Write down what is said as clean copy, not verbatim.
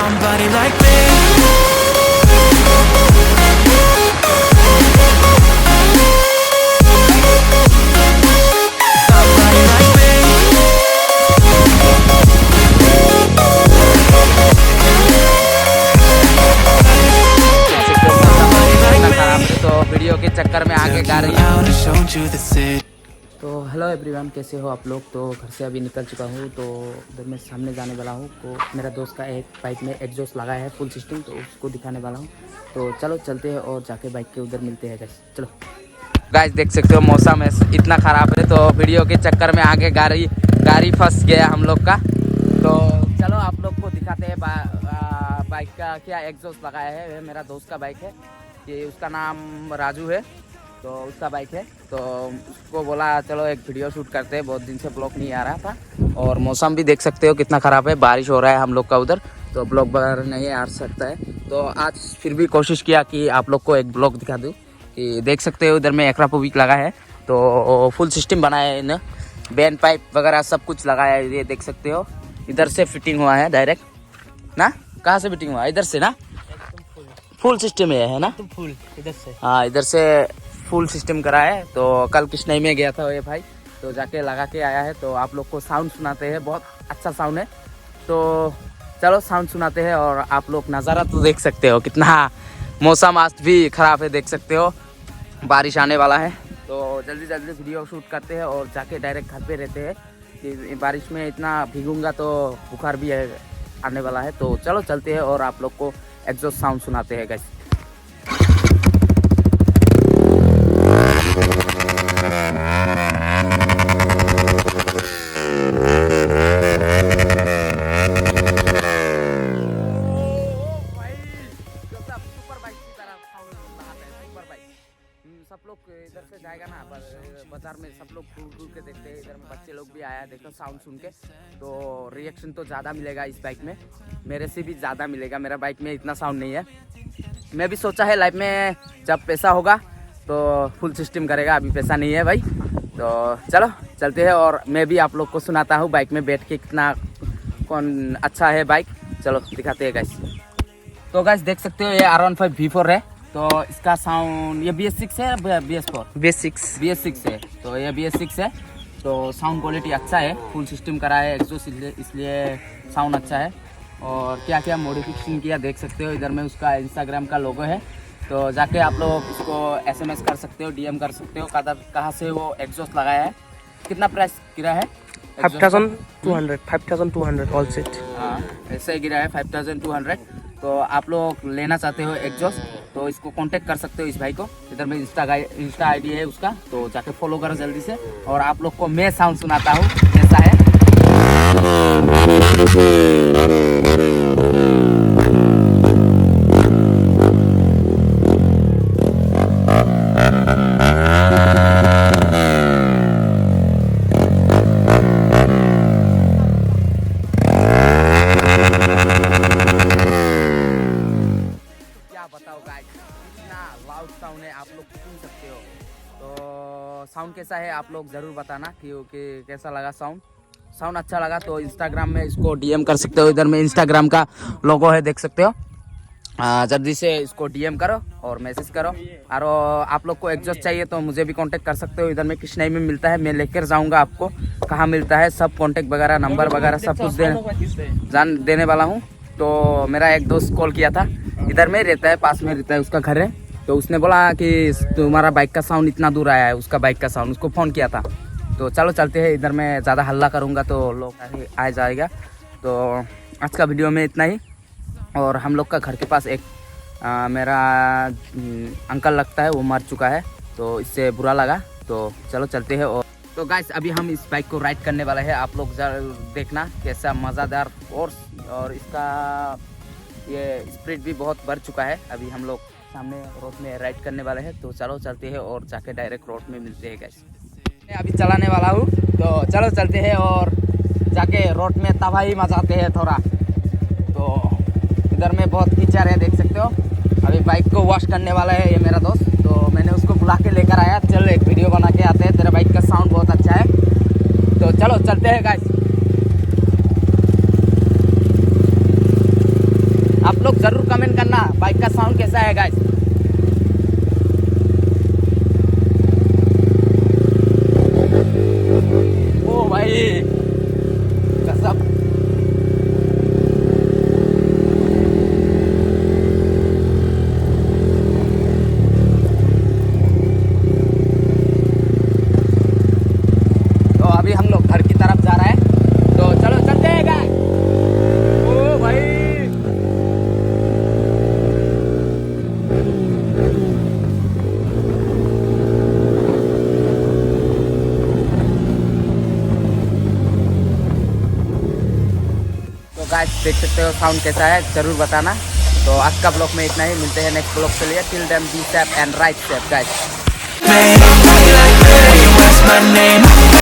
somebody like me. Somebody like me. तो video के चक्कर में आगे गा रही Out and showed you the city. तो हेलो एवरीवन, कैसे हो आप लोग। तो घर से अभी निकल चुका हूँ, तो उधर मैं सामने जाने वाला हूँ। तो मेरा दोस्त का एक बाइक में एग्जॉस्ट लगा है फुल सिस्टम, तो उसको दिखाने वाला हूँ। तो चलो चलते हैं और जाके बाइक के उधर मिलते हैं गाइस। चलो गाइस, देख सकते हो मौसम है इतना ख़राब है, तो वीडियो के चक्कर में आगे गाड़ी फंस गया हम लोग का। तो चलो आप लोग को दिखाते हैं बाइक का क्या एग्जॉस्ट लगाया है। मेरा दोस्त का बाइक है, ये उसका नाम राजू है, तो उसका बाइक है। तो उसको बोला चलो एक वीडियो शूट करते हैं, बहुत दिन से ब्लॉग नहीं आ रहा था। और मौसम भी देख सकते हो कितना ख़राब है, बारिश हो रहा है हम लोग का उधर, तो ब्लॉग वगैरह नहीं आ सकता है। तो आज फिर भी कोशिश किया कि आप लोग को एक ब्लॉग दिखा दूँ। कि देख सकते हो उधर में एक्रापोविक लगा है, तो फुल सिस्टम बनाया है ना, बैन पाइप वगैरह सब कुछ लगाया है। ये देख सकते हो इधर से फिटिंग हुआ है डायरेक्ट ना। कहाँ से फिटिंग हुआ है? इधर से ना, फुल सिस्टम है ना, फुल इधर से। हाँ इधर से फुल सिस्टम करा है। तो कल कृष्णाई में गया था ये भाई, तो जाके लगा के आया है। तो आप लोग को साउंड सुनाते हैं, बहुत अच्छा साउंड है। तो चलो साउंड सुनाते हैं, और आप लोग नज़ारा तो देख सकते हो कितना मौसम आज भी ख़राब है, देख सकते हो बारिश आने वाला है। तो जल्दी जल्दी वीडियो शूट करते हैं और जाके डायरेक्ट घर पे रहते हैं कि बारिश में इतना भीगूंगा तो बुखार भी आने वाला है। तो चलो चलते हैं और आप लोग को एग्जॉस्ट साउंड सुनाते हैं गाइस। सब लोग इधर से जाएगा ना बाजार में, सब लोग दूर दूर के देखते हैं। इधर में बच्चे लोग भी आया, देखो साउंड सुन के, तो रिएक्शन तो ज़्यादा मिलेगा इस बाइक में, मेरे से भी ज़्यादा मिलेगा। मेरा बाइक में इतना साउंड नहीं है। मैं भी सोचा है लाइफ में जब पैसा होगा तो फुल सिस्टम करेगा, अभी पैसा नहीं है भाई। तो चलो चलते हैं और मैं भी आप लोग को सुनाता हूँ बाइक में बैठ के कितना कौन अच्छा है बाइक। चलो दिखाते हैं गाइस। तो गाइस देख सकते हो ये R15 V4 है, तो इसका साउंड ये BS6 है, BS4 BS6 है। तो ये BS6 है, तो साउंड क्वालिटी अच्छा है, फुल सिस्टम करा है एग्जॉस्ट, इसलिए साउंड अच्छा है। और क्या क्या मॉडिफिकेशन किया देख सकते हो। इधर में उसका इंस्टाग्राम का लोगो है, तो जाके आप लोग उसको SMS कर सकते हो, DM कर सकते हो कहाँ से वो एग्जॉस्ट लगाया है। कितना प्राइस गिरा है? 5200 ऑल सेट। हाँ ऐसे ही गिरा है 5200। तो आप लोग लेना चाहते हो एग्जॉस्ट, तो इसको कांटेक्ट कर सकते हो इस भाई को। इधर में इंस्टा ID है उसका, तो जाके फॉलो करो जल्दी से। और आप लोग को मैं साउंड सुनाता हूँ कैसा है। लाउड साउंड है, आप लोग सुन सकते हो। तो साउंड कैसा है आप लोग ज़रूर बताना कि कैसा लगा साउंड अच्छा लगा तो इंस्टाग्राम में इसको DM कर सकते हो। इधर में इंस्टाग्राम का लोगो है, देख सकते हो। जल्दी से इसको DM करो और मैसेज करो। और आप लोग को एग्जॉस्ट चाहिए तो मुझे भी कांटेक्ट कर सकते हो। इधर में कृष्णाई में मिलता है, मैं लेकर जाऊंगा आपको कहाँ मिलता है, सब कांटेक्ट वगैरह नंबर वगैरह सब कुछ देने वाला हूँ। तो मेरा एक दोस्त कॉल किया था, इधर में रहता है, पास में रहता है, उसका घर है। तो उसने बोला कि तुम्हारा बाइक का साउंड इतना दूर आया है, उसका बाइक का साउंड, उसको फ़ोन किया था। तो चलो चलते हैं, इधर में ज़्यादा हल्ला करूँगा तो लोग आ जाएगा। तो आज का वीडियो में इतना ही। और हम लोग का घर के पास एक मेरा अंकल लगता है, वो मर चुका है, तो इससे बुरा लगा। तो चलो चलते हैं। और तो गाइस अभी हम इस बाइक को राइड करने वाले हैं, आप लोग जरूर देखना कैसा मज़ेदार। और इसका ये स्पीड भी बहुत बढ़ चुका है। अभी हम लोग सामने रोड में राइड करने वाले हैं, तो चलो चलते हैं और जाके डायरेक्ट रोड में मिलते हैं गाइस। मैं अभी चलाने वाला हूँ, तो चलो चलते हैं और जाके रोड में तबाही मचाते हैं थोड़ा। तो इधर में बहुत कीचड़ है, देख सकते हो। अभी बाइक को वॉश करने वाला है ये मेरा दोस्त, तो मैंने उसको बुला के लेकर आया। चल एक वीडियो बना के आते हैं, तेरा बाइक का साउंड बहुत अच्छा है। तो चलो चलते हैं गाइस। लोग जरूर कमेंट करना बाइक का साउंड कैसा है गाइस। ओ भाई कसम। तो अभी हम लोग घर की तरफ जा रहे हैं, तो चलो चलते हैं गाइस। ओ भाई तो गाइस देख सकते हो साउंड कैसा है, जरूर बताना। तो आज का ब्लॉग में इतना ही, मिलते हैं नेक्स्ट ब्लॉग के लिए। Till then be safe and right safe guys. What's my name?